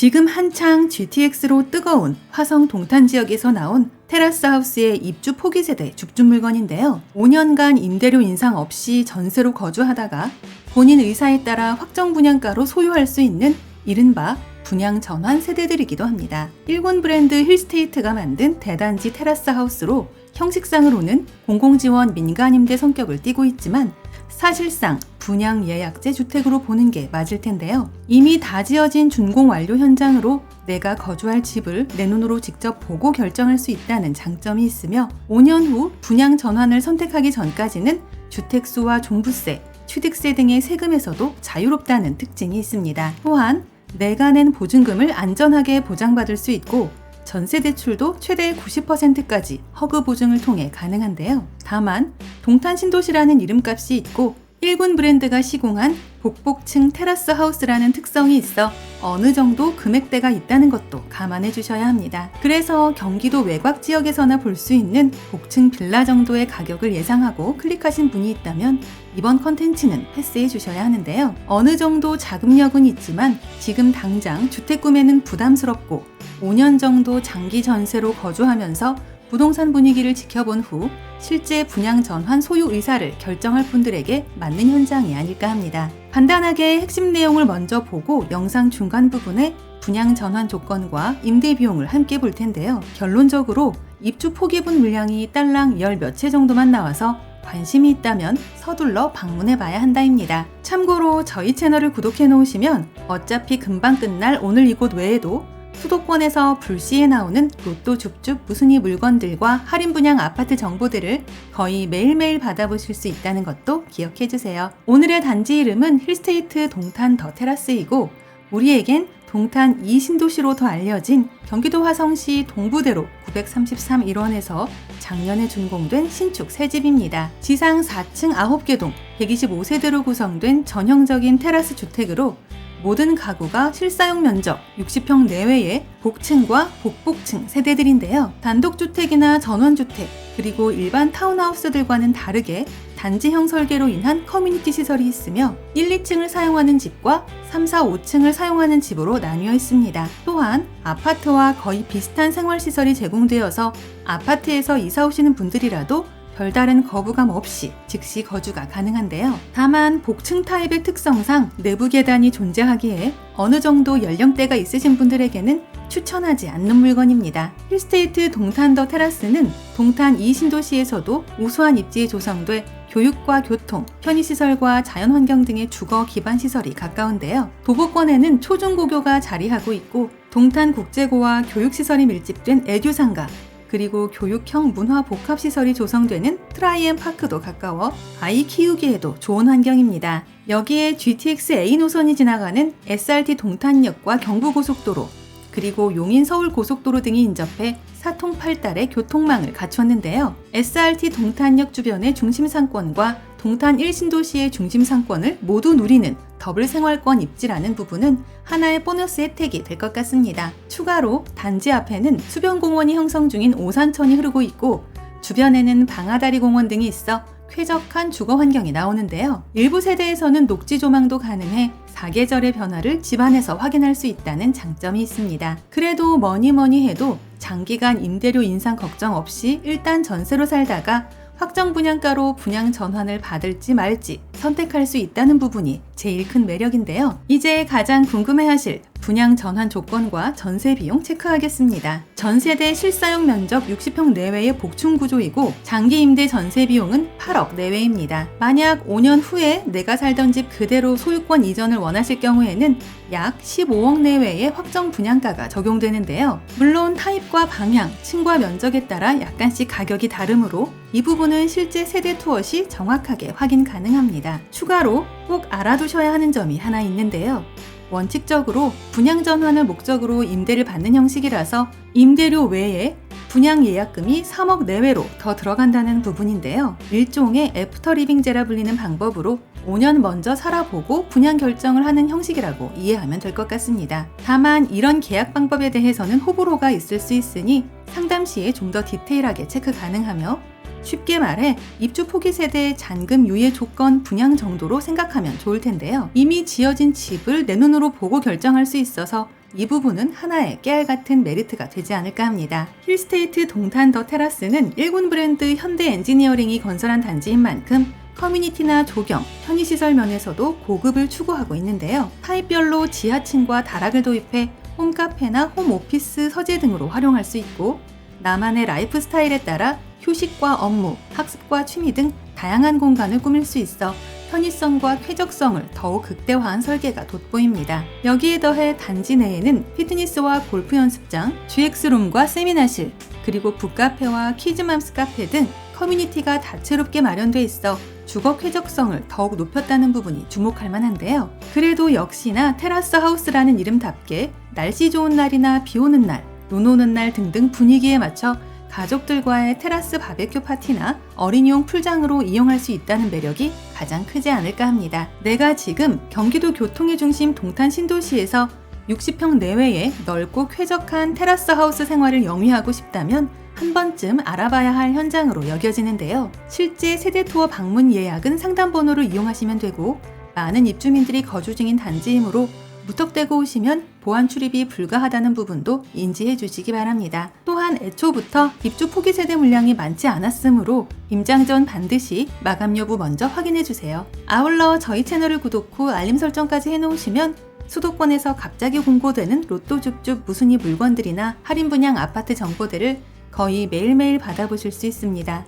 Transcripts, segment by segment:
지금 한창 GTX로 뜨거운 화성 동탄 지역에서 나온 테라스 하우스의 입주 포기 세대 죽준 물건인데요. 5년간 임대료 인상 없이 전세로 거주하다가 본인 의사에 따라 확정 분양가로 소유할 수 있는 이른바 분양 전환 세대들이기도 합니다. 일본 브랜드 힐스테이트가 만든 대단지 테라스 하우스로 형식상으로는 공공지원 민간임대 성격을 띠고 있지만 사실상 분양 예약제 주택으로 보는 게 맞을 텐데요. 이미 다 지어진 준공 완료 현장으로 내가 거주할 집을 내 눈으로 직접 보고 결정할 수 있다는 장점이 있으며 5년 후 분양 전환을 선택하기 전까지는 주택수와 종부세, 취득세 등의 세금에서도 자유롭다는 특징이 있습니다. 또한 내가 낸 보증금을 안전하게 보장받을 수 있고 전세 대출도 최대 90%까지 허그 보증을 통해 가능한데요. 다만 동탄 신도시라는 이름값이 있고 일군 브랜드가 시공한 복복층 테라스 하우스라는 특성이 있어 어느 정도 금액대가 있다는 것도 감안해 주셔야 합니다. 그래서 경기도 외곽 지역에서나 볼 수 있는 복층 빌라 정도의 가격을 예상하고 클릭하신 분이 있다면 이번 컨텐츠는 패스해 주셔야 하는데요. 어느 정도 자금력은 있지만 지금 당장 주택 구매는 부담스럽고 5년 정도 장기 전세로 거주하면서 부동산 분위기를 지켜본 후 실제 분양 전환 소유 의사를 결정할 분들에게 맞는 현장이 아닐까 합니다. 간단하게 핵심 내용을 먼저 보고 영상 중간 부분에 분양 전환 조건과 임대 비용을 함께 볼 텐데요. 결론적으로 입주 포기분 물량이 딸랑 10몇 채 정도만 나와서 관심이 있다면 서둘러 방문해 봐야 한다입니다. 참고로 저희 채널을 구독해 놓으시면 어차피 금방 끝날 오늘 이곳 외에도 수도권에서 불시에 나오는 로또 줍줍 무순위 물건들과 할인 분양 아파트 정보들을 거의 매일매일 받아보실 수 있다는 것도 기억해주세요. 오늘의 단지 이름은 힐스테이트 동탄 더 테라스이고 우리에겐 동탄 2신도시로 더 알려진 경기도 화성시 동부대로 933 1원에서 작년에 준공된 신축 새집입니다. 지상 4층 9개 동 125세대로 구성된 전형적인 테라스 주택으로 모든 가구가 실사용 면적 60평 내외의 복층과 복복층 세대들인데요. 단독주택이나 전원주택 그리고 일반 타운하우스들과는 다르게 단지형 설계로 인한 커뮤니티 시설이 있으며 1, 2층을 사용하는 집과 3, 4, 5층을 사용하는 집으로 나뉘어 있습니다. 또한 아파트와 거의 비슷한 생활시설이 제공되어서 아파트에서 이사 오시는 분들이라도 별다른 거부감 없이 즉시 거주가 가능한데요. 다만 복층 타입의 특성상 내부 계단이 존재하기에 어느 정도 연령대가 있으신 분들에게는 추천하지 않는 물건입니다. 힐스테이트 동탄 더 테라스는 동탄 2신도시에서도 우수한 입지에 조성돼 교육과 교통, 편의시설과 자연환경 등의 주거 기반 시설이 가까운데요. 도보권에는 초중고교가 자리하고 있고 동탄국제고와 교육시설이 밀집된 애교상가 그리고 교육형 문화복합시설이 조성되는 트라이앤파크도 가까워 아이 키우기에도 좋은 환경입니다. 여기에 GTX A 노선이 지나가는 SRT 동탄역과 경부고속도로 그리고 용인 서울고속도로 등이 인접해 사통팔달의 교통망을 갖췄는데요. SRT 동탄역 주변의 중심상권과 동탄 1신도시의 중심상권을 모두 누리는 더블 생활권 입지라는 부분은 하나의 보너스 혜택이 될 것 같습니다. 추가로 단지 앞에는 수변공원이 형성 중인 오산천이 흐르고 있고 주변에는 방아다리 공원 등이 있어 쾌적한 주거 환경이 나오는데요. 일부 세대에서는 녹지 조망도 가능해 사계절의 변화를 집안에서 확인할 수 있다는 장점이 있습니다. 그래도 뭐니 해도 장기간 임대료 인상 걱정 없이 일단 전세로 살다가 확정 분양가로 분양 전환을 받을지 말지 선택할 수 있다는 부분이 제일 큰 매력인데요. 이제 가장 궁금해하실 분양 전환 조건과 전세 비용 체크하겠습니다. 전세대 실사용 면적 60평 내외의 복층 구조이고 장기 임대 전세 비용은 8억 내외입니다. 만약 5년 후에 내가 살던 집 그대로 소유권 이전을 원하실 경우에는 약 15억 내외의 확정 분양가가 적용되는데요. 물론 타입과 방향, 층과 면적에 따라 약간씩 가격이 다르므로 이 부분은 실제 세대 투어 시 정확하게 확인 가능합니다. 추가로 꼭 알아두셔야 하는 점이 하나 있는데요. 원칙적으로 분양 전환을 목적으로 임대를 받는 형식이라서 임대료 외에 분양 예약금이 3억 내외로 더 들어간다는 부분인데요. 일종의 애프터 리빙제라 불리는 방법으로 5년 먼저 살아보고 분양 결정을 하는 형식이라고 이해하면 될 것 같습니다. 다만 이런 계약 방법에 대해서는 호불호가 있을 수 있으니 상담 시에 좀 더 디테일하게 체크 가능하며 쉽게 말해 입주 포기 세대의 잔금 유예 조건 분양 정도로 생각하면 좋을 텐데요. 이미 지어진 집을 내 눈으로 보고 결정할 수 있어서 이 부분은 하나의 깨알 같은 메리트가 되지 않을까 합니다. 힐스테이트 동탄 더 테라스는 일본 브랜드 현대 엔지니어링이 건설한 단지인 만큼 커뮤니티나 조경, 편의시설 면에서도 고급을 추구하고 있는데요. 타입별로 지하층과 다락을 도입해 홈카페나 홈오피스 서재 등으로 활용할 수 있고, 나만의 라이프 스타일에 따라 휴식과 업무, 학습과 취미 등 다양한 공간을 꾸밀 수 있어 편의성과 쾌적성을 더욱 극대화한 설계가 돋보입니다. 여기에 더해 단지 내에는 피트니스와 골프 연습장, GX룸과 세미나실, 그리고 북카페와 키즈맘스 카페 등 커뮤니티가 다채롭게 마련돼 있어 주거 쾌적성을 더욱 높였다는 부분이 주목할 만한데요. 그래도 역시나 테라스 하우스라는 이름답게 날씨 좋은 날이나 비 오는 날, 눈 오는 날 등등 분위기에 맞춰 가족들과의 테라스 바베큐 파티나 어린이용 풀장으로 이용할 수 있다는 매력이 가장 크지 않을까 합니다. 내가 지금 경기도 교통의 중심 동탄 신도시에서 60평 내외의 넓고 쾌적한 테라스 하우스 생활을 영위하고 싶다면 한 번쯤 알아봐야 할 현장으로 여겨지는데요. 실제 세대 투어 방문 예약은 상담 번호를 이용하시면 되고, 많은 입주민들이 거주 중인 단지이므로 무턱대고 오시면 보안 출입이 불가하다는 부분도 인지해 주시기 바랍니다. 또한 애초부터 입주 포기 세대 물량이 많지 않았으므로 임장 전 반드시 마감 여부 먼저 확인해 주세요. 아울러 저희 채널을 구독 후 알림 설정까지 해놓으시면 수도권에서 갑자기 공고되는 로또 줍줍 무순위 물건들이나 할인 분양 아파트 정보들을 거의 매일매일 받아보실 수 있습니다.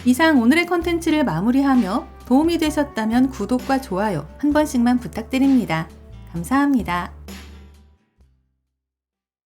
이상 오늘의 컨텐츠를 마무리하며 도움이 되셨다면 구독과 좋아요 한 번씩만 부탁드립니다. 감사합니다.